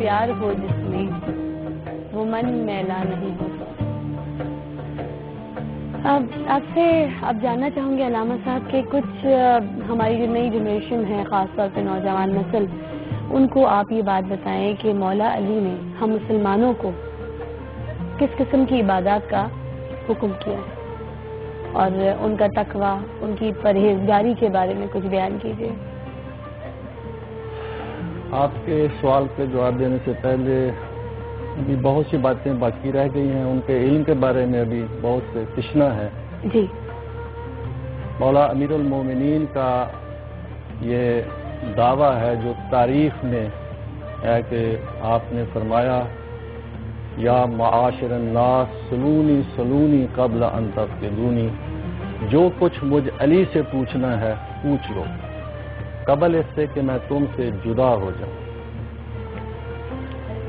پیار ہو جس میں وہ من میلا نہیں ہوتا۔ اب آپ سے اب جاننا چاہوں گی علامہ صاحب کہ کچھ ہماری جو نئی جنریشن ہے، خاص طور پہ نوجوان نسل، ان کو آپ یہ بات بتائیں کہ مولا علی نے ہم مسلمانوں کو کس قسم کی عبادات کا حکم کیا ہے اور ان کا تقویٰ، ان کی پرہیزگاری کے بارے میں کچھ بیان کیجیے۔ آپ کے سوال کے جواب دینے سے پہلے ابھی بہت سی باتیں باقی رہ گئی ہیں، ان کے علم کے بارے میں ابھی بہت سے تشنا ہے۔ جی، مولا امیر المومنین کا یہ دعویٰ ہے جو تاریخ میں ہے کہ آپ نے فرمایا یا معاشر الناس سلونی سلونی قبل ان تفتنونی، جو کچھ مجھ علی سے پوچھنا ہے پوچھ لو قبل اس سے کہ میں تم سے جدا ہو جاؤں۔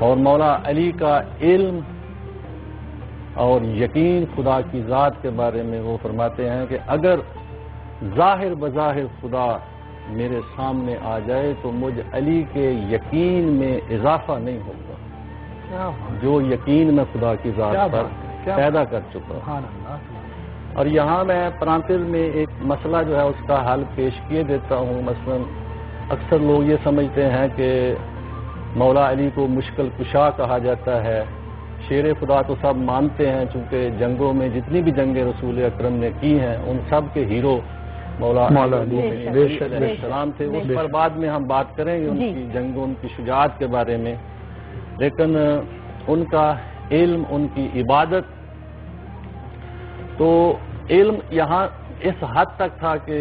اور مولا علی کا علم اور یقین خدا کی ذات کے بارے میں وہ فرماتے ہیں کہ اگر ظاہر بظاہر خدا میرے سامنے آ جائے تو مجھ علی کے یقین میں اضافہ نہیں ہوگا جو یقین میں خدا کی ذات پر پیدا کر چکا ہوں۔ اور یہاں میں پرانتر میں ایک مسئلہ جو ہے اس کا حل پیش کیے دیتا ہوں۔ مثلا اکثر لوگ یہ سمجھتے ہیں کہ مولا علی کو مشکل کشا کہا جاتا ہے۔ شیر خدا تو سب مانتے ہیں، چونکہ جنگوں میں جتنی بھی جنگیں رسول اکرم نے کی ہیں ان سب کے ہیرو مولا علی علیہ السلام تھے۔ اس پر بعد میں ہم بات کریں گے ان کی جنگوں، ان کی شجاعت کے بارے میں، لیکن ان کا علم، ان کی عبادت، تو علم یہاں اس حد تک تھا کہ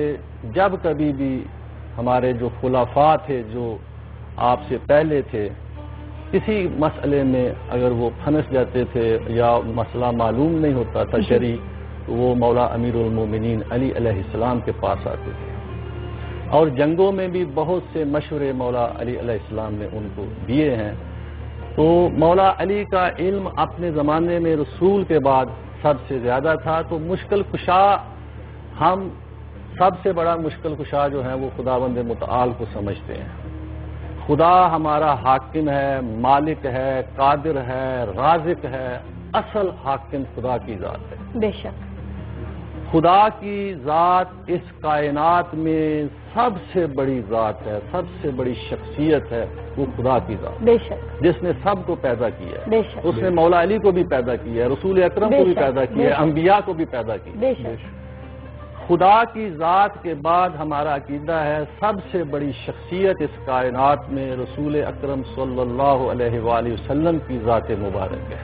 جب کبھی بھی ہمارے جو خلفاء تھے جو آپ سے پہلے تھے، کسی مسئلے میں اگر وہ پھنس جاتے تھے یا مسئلہ معلوم نہیں ہوتا تھا شرعی، تو وہ مولا امیر المومنین علی علیہ السلام کے پاس آتے تھے۔ اور جنگوں میں بھی بہت سے مشورے مولا علی علیہ السلام نے ان کو دیے ہیں۔ تو مولا علی کا علم اپنے زمانے میں رسول کے بعد سب سے زیادہ تھا۔ تو مشکل کشا، ہم سب سے بڑا مشکل کشا جو ہے وہ خداوند متعال کو سمجھتے ہیں۔ خدا ہمارا حاکم ہے، مالک ہے، قادر ہے، رازق ہے، اصل حاکم خدا کی ذات ہے۔ بے شک خدا کی ذات اس کائنات میں سب سے بڑی ذات ہے، سب سے بڑی شخصیت ہے، وہ خدا کی ذات، بے شک، جس نے سب کو پیدا کیا ہے۔ بے شک، اس نے مولا علی کو بھی پیدا کیا ہے، رسول اکرم کو بھی پیدا کیا ہے، انبیاء کو بھی پیدا کیا ہے۔ بے شک خدا کی ذات کے بعد ہمارا عقیدہ ہے سب سے بڑی شخصیت اس کائنات میں رسول اکرم صلی اللہ علیہ وآلہ وسلم کی ذات مبارک ہے۔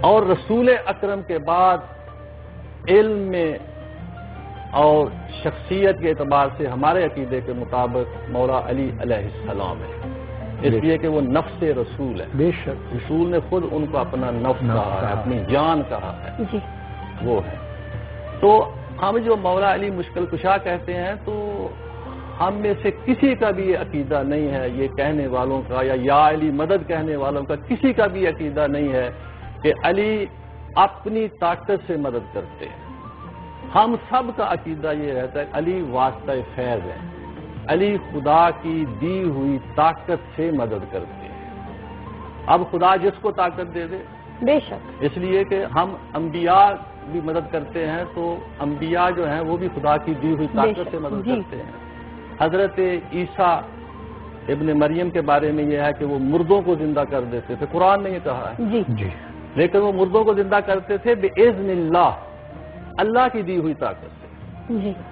اور رسول اکرم کے بعد علم میں اور شخصیت کے اعتبار سے ہمارے عقیدے کے مطابق مولا علی علیہ السلام ہے، اس لیے کہ وہ نفس رسول ہے۔ بے شک رسول نے خود ان کو اپنا نفس کہا ہے، اپنی جان کہا ہے، وہ ہے۔ تو ہم جو مولا علی مشکل کشا کہتے ہیں، تو ہم میں سے کسی کا بھی یہ عقیدہ نہیں ہے، یہ کہنے والوں کا یا علی مدد کہنے والوں کا کسی کا بھی عقیدہ نہیں ہے کہ علی اپنی طاقت سے مدد کرتے ہیں۔ ہم سب کا عقیدہ یہ رہتا ہے علی واسطہ فیض ہے، علی خدا کی دی ہوئی طاقت سے مدد کرتے ہیں۔ اب خدا جس کو طاقت دے دے، بے شک، اس لیے کہ ہم انبیاء بھی مدد کرتے ہیں، تو انبیاء جو ہیں وہ بھی خدا کی دی ہوئی طاقت سے مدد کرتے ہیں۔ حضرت عیسیٰ ابن مریم کے بارے میں یہ ہے کہ وہ مردوں کو زندہ کر دیتے تھے، قرآن نے یہ کہا ہے، لیکن وہ مردوں کو زندہ کرتے تھے بِإِذْنِ اللہ، اللہ کی دی ہوئی طاقت سے۔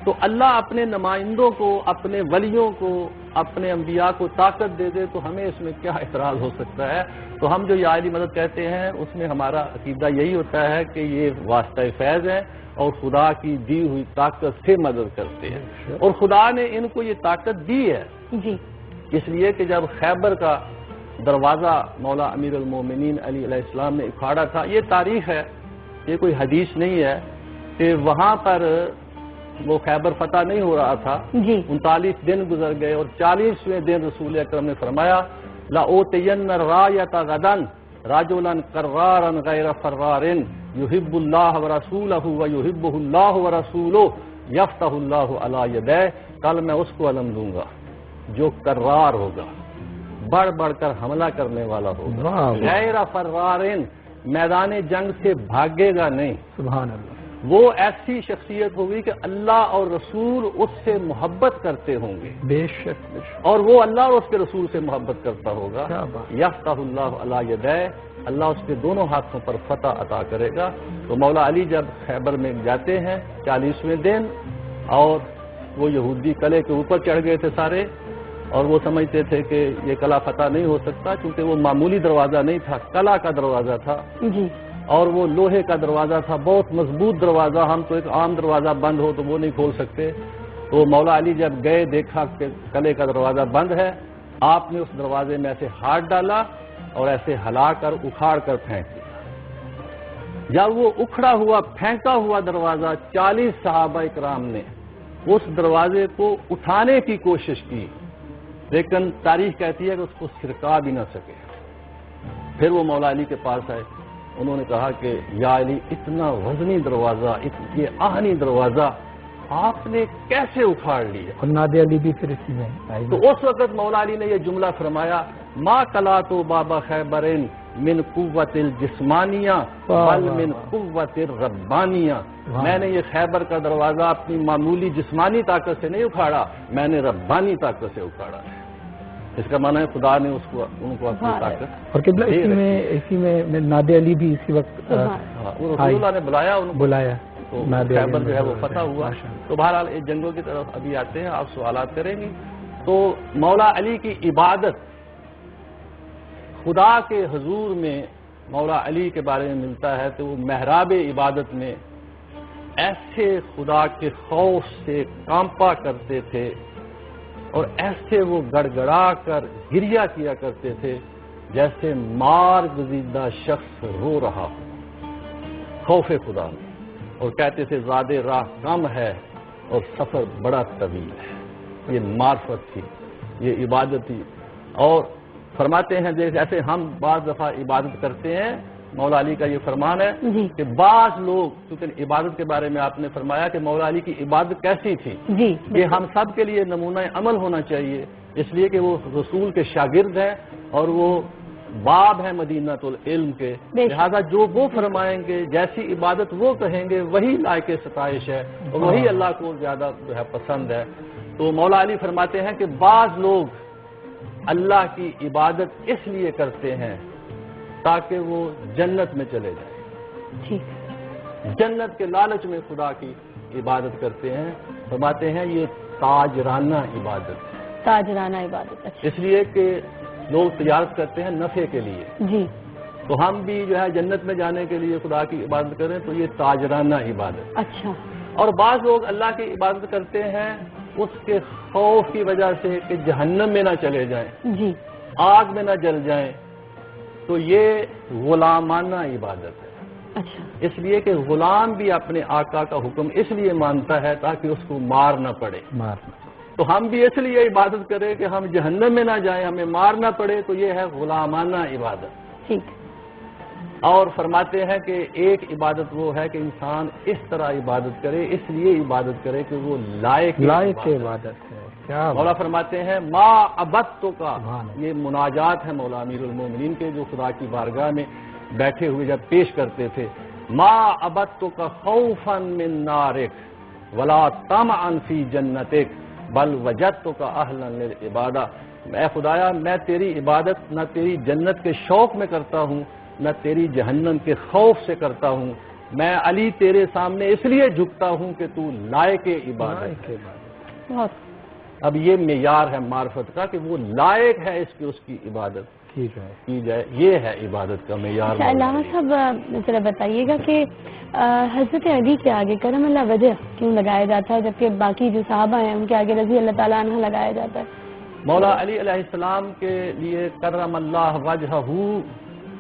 تو اللہ اپنے نمائندوں کو، اپنے ولیوں کو، اپنے انبیاء کو طاقت دے دے تو ہمیں اس میں کیا اعتراض ہو سکتا ہے؟ تو ہم جو یا علی مدد کہتے ہیں اس میں ہمارا عقیدہ یہی ہوتا ہے کہ یہ واسطہ فیض ہے اور خدا کی دی ہوئی طاقت سے مدد کرتے ہیں، اور خدا نے ان کو یہ طاقت دی ہے۔ اس لیے کہ جب خیبر کا دروازہ مولا امیر المومنین علی علیہ السلام نے اکھاڑا تھا، یہ تاریخ ہے، یہ کوئی حدیث نہیں ہے، کہ وہاں پر وہ خیبر فتح نہیں ہو رہا تھا، 39 دن گزر گئے اور 40ویں دن رسول اکرم نے فرمایا لَأُوتِيَنَّ الرَّايَةَ غَدًا رَجُلًا قَرَّارًا غَيْرَ فَرَّارٍ يُحِبُّ اللَّهَ وَرَسُولَهُ وَيُحِبُّهُ اللَّهُ وَرَسُولُهُ يَفْتَحُ اللَّهُ عَلَى يَدَيْهِ، کل میں اس کو علم دوں گا جو قرار ہوگا، بڑھ بڑھ کر حملہ کرنے والا ہوگا، غیر فرارن میدان جنگ سے بھاگے گا نہیں، سبحان اللہ، وہ ایسی شخصیت ہوگی کہ اللہ اور رسول اس سے محبت کرتے ہوں گے، بے شک بے شک، اور وہ اللہ اور اس کے رسول سے محبت کرتا ہوگا، کیا بات، یفتح اللہ علی یدیہ، اللہ اس کے دونوں ہاتھوں پر فتح عطا کرے گا۔ تو مولا علی جب خیبر میں جاتے ہیں 40ویں دن، اور وہ یہودی قلعے کے اوپر چڑھ گئے تھے سارے، اور وہ سمجھتے تھے کہ یہ قلعہ فتح نہیں ہو سکتا، کیونکہ وہ معمولی دروازہ نہیں تھا، قلعہ کا دروازہ تھا، جی اور وہ لوہے کا دروازہ تھا، بہت مضبوط دروازہ، ہم تو ایک عام دروازہ بند ہو تو وہ نہیں کھول سکتے۔ تو مولا علی جب گئے، دیکھا کہ قلعے کا دروازہ بند ہے، آپ نے اس دروازے میں ایسے ہاتھ ڈالا اور ایسے ہلا کر اکھاڑ کر پھینک دیا۔ جب وہ اکھڑا ہوا پھینکا ہوا دروازہ 40 صحابہ اکرام نے اس دروازے کو اٹھانے کی کوشش کی، لیکن تاریخ کہتی ہے کہ اس کو سرکا بھی نہ سکے۔ پھر وہ مولا علی کے پاس آئے، انہوں نے کہا کہ یا علی، اتنا وزنی دروازہ، یہ آہنی دروازہ آپ نے کیسے اکھاڑ لیا؟ اور نادیہ علی بھی پھر اسی میں آئی۔ تو اس وقت مولا علی نے یہ جملہ فرمایا، ما کلاتو بابا خیبرین من قوت الجسمانیہ بل من قوت الربانیہ، میں نے یہ خیبر کا دروازہ اپنی معمولی جسمانی طاقت سے نہیں اکھاڑا، میں نے ربانی طاقت سے اکھاڑا ہے۔ اس کا معنی ہے خدا نے ان کو اپنی طاقت، اور قبلہ اسی میں نادیہ علی بھی اسی وقت رسول اللہ نے بلایا ان کو، بلایا، تو خیبر جو ہے وہ فتح ہوا۔ تو بہرحال اس جنگوں کی طرف ابھی آتے ہیں، آپ سوالات کریں گی۔ تو مولا علی کی عبادت، خدا کے حضور میں مولا علی کے بارے میں ملتا ہے تو وہ محراب عبادت میں ایسے خدا کے خوف سے کانپا کرتے تھے، اور ایسے وہ گڑ گڑا کر گریا کیا کرتے تھے جیسے مار گزیدہ شخص رو رہا ہو، خوف خدا میں، اور کہتے تھے زاد راہ کم ہے اور سفر بڑا طویل ہے۔ یہ معرفت تھی، یہ عبادت تھی۔ اور فرماتے ہیں جیسے ہم بعض دفعہ عبادت کرتے ہیں، مولا علی کا یہ فرمان ہے کہ بعض لوگ، کیونکہ عبادت کے بارے میں آپ نے فرمایا کہ مولا علی کی عبادت کیسی تھی، یہ ہم سب کے لیے نمونہ عمل ہونا چاہیے، اس لیے کہ وہ رسول کے شاگرد ہیں اور وہ باب ہیں مدینہ العلم کے، لہذا جو وہ فرمائیں گے، جیسی عبادت وہ کہیں گے، وہی لائق ستائش ہے اور وہی اللہ کو زیادہ جو ہے پسند ہے۔ تو مولا علی فرماتے ہیں کہ بعض لوگ اللہ کی عبادت اس لیے کرتے ہیں تاکہ وہ جنت میں چلے جائیں، جنت کے لالچ میں خدا کی عبادت کرتے ہیں۔ فرماتے ہیں یہ تاجرانہ عبادت ہے، تاجرانہ عبادت، اس لیے کہ لوگ تجارت کرتے ہیں نفع کے لیے، جی، تو ہم بھی جو ہے جنت میں جانے کے لیے خدا کی عبادت کریں تو یہ تاجرانہ عبادت۔ اچھا، اور بعض لوگ اللہ کی عبادت کرتے ہیں اس کے خوف کی وجہ سے کہ جہنم میں نہ چلے جائیں، جی، آگ میں نہ جل جائیں، تو یہ غلامانہ عبادت ہے۔ اچھا، اس لیے کہ غلام بھی اپنے آقا کا حکم اس لیے مانتا ہے تاکہ اس کو مار نہ پڑے، تو ہم بھی اس لیے عبادت کریں کہ ہم جہنم میں نہ جائیں، ہمیں مار نہ پڑے، تو یہ ہے غلامانہ عبادت۔ ٹھیک، اور فرماتے ہیں کہ ایک عبادت وہ ہے کہ انسان اس طرح عبادت کرے، اس لیے عبادت کرے کہ وہ لائق عبادت ہے۔ کیا مولا فرماتے ہیں ما عبدتو کا، یہ مناجات ہے مولا امیر المومنین کے جو خدا کی بارگاہ میں بیٹھے ہوئے جب پیش کرتے تھے، ما عبدتو کا خوفا من نارک ولا طمعا فی جنتک بل وجدتو کا اہلا للعبادہ، اے خدایا میں تیری عبادت نہ تیری جنت کے شوق میں کرتا ہوں نہ تیری جہنم کے خوف سے کرتا ہوں، میں علی تیرے سامنے اس لیے جھکتا ہوں کہ تو لائق عبادت ہے۔ بہت اب یہ معیار ہے معرفت کا کہ وہ لائق ہے اس کی عبادت کی جائے، یہ ہے عبادت کا معیار۔ علامہ صاحب ذرا بتائیے گا کہ حضرت علی کے آگے کرم اللہ وجہ کیوں لگایا جاتا ہے جبکہ باقی جو صحابہ ہیں ان کے آگے رضی اللہ تعالیٰ عنہ لگایا جاتا ہے؟ مولا علی علیہ السلام کے لیے کرم اللہ وجہہ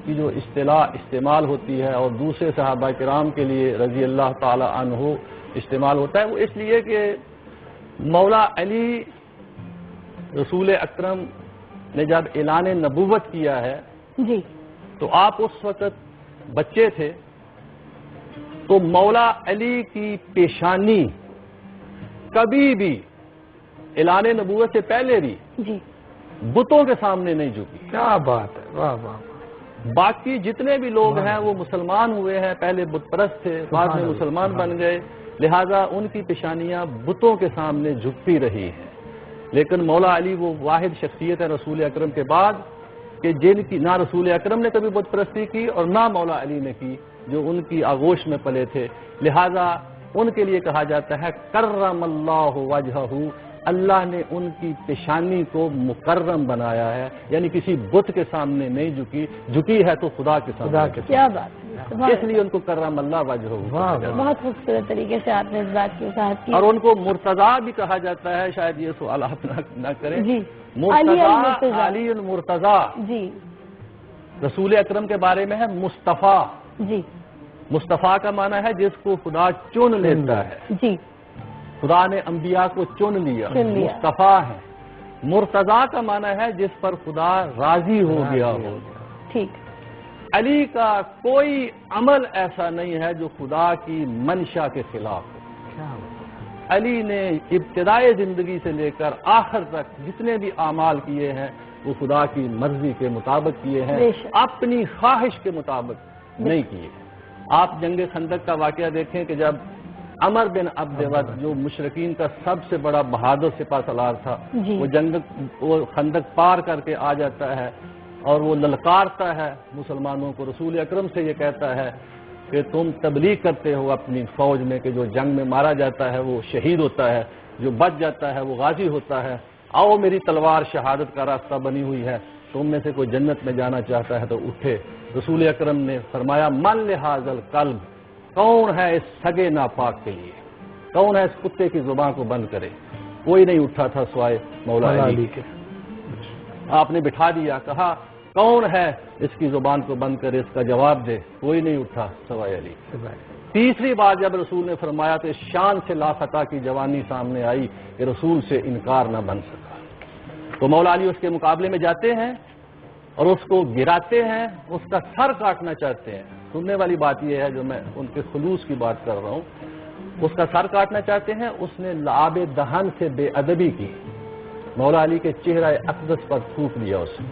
کی جو اصطلاح استعمال ہوتی ہے اور دوسرے صحابہ کرام کے لیے رضی اللہ تعالی عنہ استعمال ہوتا ہے، وہ اس لیے کہ مولا علی رسول اکرم نے جب اعلان نبوت کیا ہے جی تو آپ اس وقت بچے تھے، تو مولا علی کی پیشانی کبھی بھی اعلان نبوت سے پہلے بھی جی بتوں کے سامنے نہیں جھکی. کیا بات ہے, واہ واہ. باقی جتنے بھی لوگ ہیں وہ مسلمان ہوئے ہیں, پہلے بت پرست تھے, بعد میں مسلمان بن گئے, لہذا ان کی پیشانیاں بتوں کے سامنے جھکتی رہی ہیں. لیکن مولا علی وہ واحد شخصیت ہے رسول اکرم کے بعد کہ جن کی نہ رسول اکرم نے کبھی بت پرستی کی اور نہ مولا علی نے کی, جو ان کی آغوش میں پلے تھے. لہذا ان کے لیے کہا جاتا ہے کرم اللہ وجہہ, اللہ نے ان کی پیشانی کو مکرم بنایا ہے, یعنی کسی بت کے سامنے نہیں جھکی ہے تو خدا کے سامنے. کیا بات ہے, اس لیے ان کو کرم اللہ وجہہ. بہت خوبصورت طریقے سے آپ نے اس بات کی وضاحت کی. اور ان کو مرتضیٰ بھی کہا جاتا ہے, شاید یہ سوال آپ نہ کریں. جی, مرتضیٰ, علی المرتضیٰ. جی, رسول اکرم کے بارے میں ہے مصطفیٰ. جی, مصطفیٰ کا معنی ہے جس کو خدا چن لیتا ہے. جی, خدا نے انبیاء کو چن لیا, مصطفیٰ ہے. مرتضیٰ کا معنی ہے جس پر خدا راضی ہو گیا ہو. ٹھیک. علی کا کوئی عمل ایسا نہیں ہے جو خدا کی منشا کے خلاف ہو. علی نے ابتدائی زندگی سے لے کر آخر تک جتنے بھی اعمال کیے ہیں وہ خدا کی مرضی کے مطابق کیے ہیں, اپنی خواہش کے مطابق نہیں کیے. آپ جنگ خندق کا واقعہ دیکھیں کہ جب عمر بن عبد ود, جو مشرکین کا سب سے بڑا بہادر سپہ سالار تھا, وہ خندق پار کر کے آ جاتا ہے اور وہ للکارتا ہے مسلمانوں کو. رسول اکرم سے یہ کہتا ہے کہ تم تبلیغ کرتے ہو اپنی فوج میں کہ جو جنگ میں مارا جاتا ہے وہ شہید ہوتا ہے, جو بچ جاتا ہے وہ غازی ہوتا ہے. آؤ میری تلوار شہادت کا راستہ بنی ہوئی ہے, تم میں سے کوئی جنت میں جانا چاہتا ہے تو اٹھے. رسول اکرم نے فرمایا من لہذا القلب, کون ہے اس سگے ناپاک کے لیے, کون ہے اس کتے کی زبان کو بند کرے. کوئی نہیں اٹھا تھا سوائے مولا علی کے. آپ نے بٹھا دیا, کہا کون ہے اس کی زبان کو بند کرے, اس کا جواب دے. کوئی نہیں اٹھا سوائے علی. تیسری بار جب رسول نے فرمایا تو شان سے لافتہ کی جوانی سامنے آئی کہ رسول سے انکار نہ بن سکا. تو مولا علی اس کے مقابلے میں جاتے ہیں اور اس کو گراتے ہیں, اس کا سر کاٹنا چاہتے ہیں. سننے والی بات یہ ہے, جو میں ان کے خلوص کی بات کر رہا ہوں, اس کا سر کاٹنا چاہتے ہیں. اس نے لعاب دہن سے بے ادبی کی, مولا علی کے چہرہ اقدس پر تھوک دیا اسے.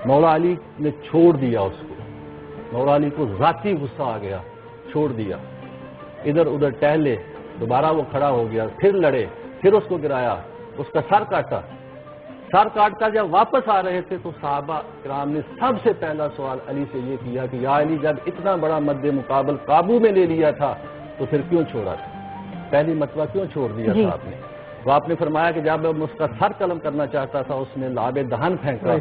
مولا علی نے چھوڑ دیا اس کو. مولا علی کو ذاتی غصہ آ گیا, چھوڑ دیا. ادھر ادھر ٹہلے, دوبارہ وہ کھڑا ہو گیا, پھر لڑے, پھر اس کو گرایا, اس کا سر کاٹا. سر کاٹ کر جب واپس آ رہے تھے تو صحابہ کرام نے سب سے پہلا سوال علی سے یہ کیا کہ یا علی, جب اتنا بڑا مد مقابل قابو میں لے لیا تھا تو پھر کیوں چھوڑا تھا, پہلی مرتبہ کیوں چھوڑ دیا تھا آپ نے؟ تو آپ نے فرمایا کہ جب میں اس کا سر قلم کرنا چاہتا تھا اس نے لعاب دہن پھینکا,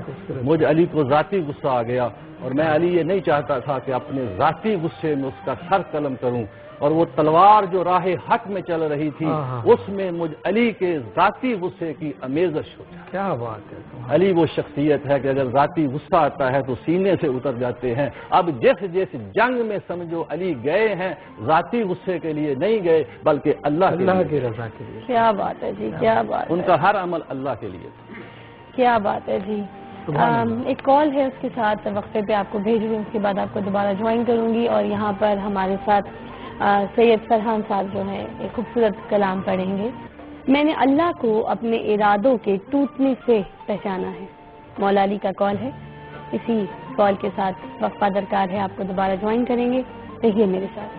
مجھ علی کو ذاتی غصہ آ گیا اور میں علی یہ نہیں چاہتا تھا کہ اپنے ذاتی غصے میں اس کا سر قلم کروں. اور وہ تلوار جو راہ حق میں چل رہی تھی اس میں مجھ علی کے ذاتی غصے کی امیزش ہو جائے. کیا بات ہے. علی وہ شخصیت ہے کہ اگر ذاتی غصہ آتا ہے تو سینے سے اتر جاتے ہیں. اب جس جنگ میں سمجھو علی گئے ہیں ذاتی غصے کے لیے نہیں گئے بلکہ اللہ کی رضا کے لیے. کیا بات ہے جی, کیا بات. ان کا ہر عمل اللہ کے لیے تھا. کیا بات ہے جی. ایک کال ہے, اس کے ساتھ وقفے پہ آپ کو بھیج رہی ہوں, اس کے بعد آپ کو دوبارہ جوائن کروں گی. اور یہاں پر ہمارے ساتھ سید فرحان صاحب جو ہیں ایک خوبصورت کلام پڑھیں گے. میں نے اللہ کو اپنے ارادوں کے ٹوٹنے سے پہچانا ہے. مولا علی کا کال ہے. اسی کال کے ساتھ وقفہ درکار ہے, آپ کو دوبارہ جوائن کریں گے. رہیے میرے ساتھ.